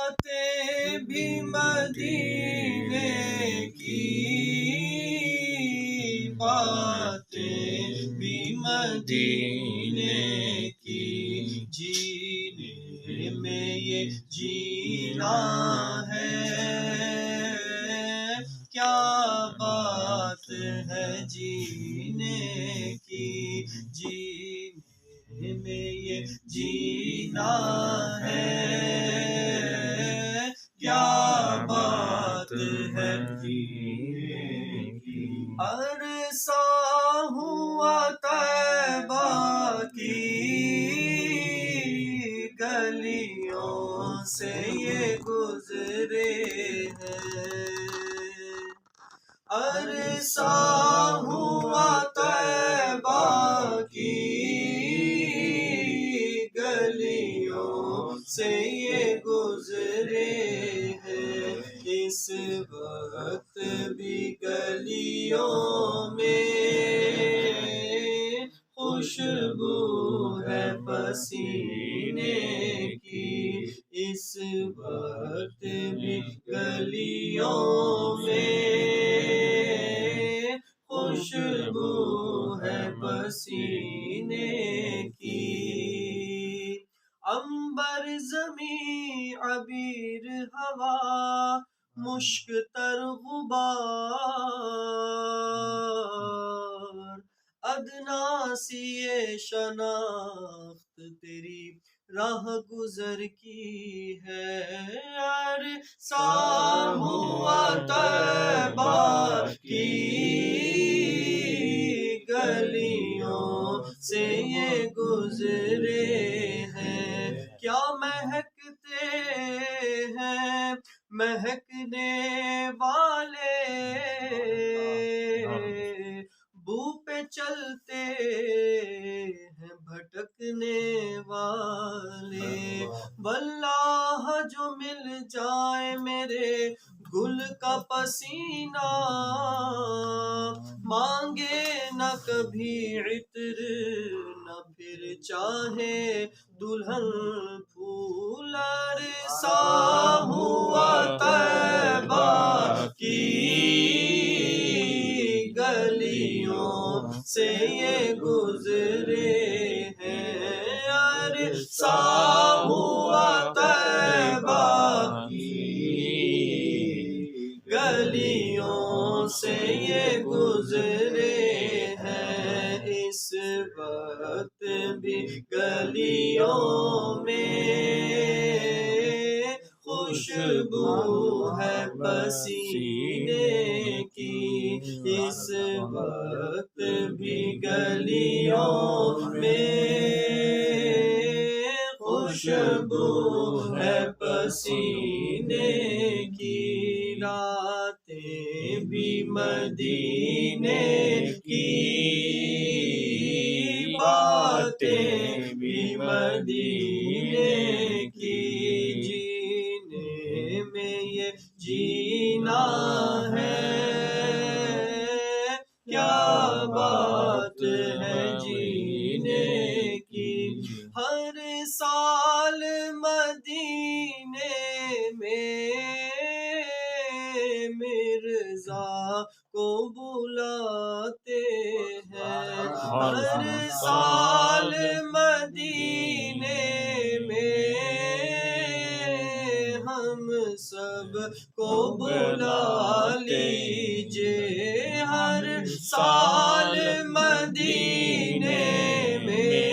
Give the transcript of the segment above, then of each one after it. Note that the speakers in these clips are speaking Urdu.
باتیں بھی مدینے کی، باتیں بھی مدینے کی، جینے میں یہ جینا ہے، کیا بات ہے جینے کی، جینے میں یہ جینا ہے، کیا بات ہے جینے کی۔ عرصہ ہوا طیبہ کی گلیوں سے یہ گزرے ہیں، عرصہ ہوا طیبہ کی گلیوں سے یہ گزرے ہیں، اس وقت بھی گلیوں میں خوشبو ہے پسینے کی، اس وقت بھی گلیوں میں خوشبو ہے پسینے کی، عنبر زمیں عبیر ہوا مشک تر غبار، ادنا سی یہ شناخت تیری راہ گزر کی ہے، عرصہ ہوا طیبہ کی گلیوں سے یہ گزرے ہیں، کیا مہکتے ہیں مہکنے والے، بو پہ چلتے ہیں بھٹکنے والے، واللہ جو مل جائے میرے گل کا پسینہ، مانگے نہ کبھی عطر نہ پھر چاہے دلہن پھول، عرصہ ہوا طیبہ کی گلیوں سے یہ گزرے ہیں، عرصہ ہوا طیبہ کی گلیوں سے یہ گزرے ہیں، اس وقت بھی گلیوں میں خوشبو ہے پسینے کی، اس وقت بھی گلیوں میں خوشبو ہے پسینے کی، راتیں بھی مدینے کی، باتیں بھی مدینے کی، جینے میں یہ جینا ہے، کیا بات ہے جینے کی، ہر سال مدینے میں مرزا کو بلاتے ہیں، ہر سال مدینے میں ہم سب کو بلا لیجے، ہر سال مدینے میں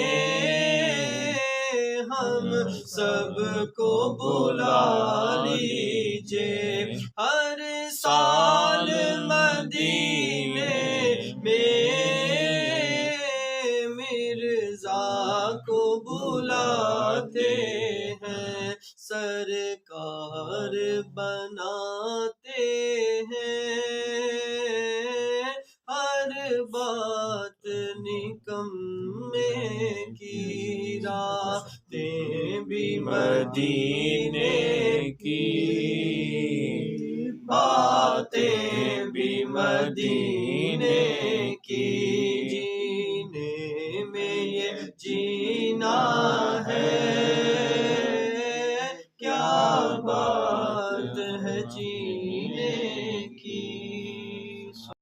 ہم سب کو بلا لیجے، ہر سال مدینے میں مرزا کو بلاتے ہیں، سرکار بناتے ہیں، ہر بات نکمے کی، راتیں بھی مدینے کی، باتیں بھی مدینے کی، جینے میں یہ جینا ہے، کیا بات سینے کی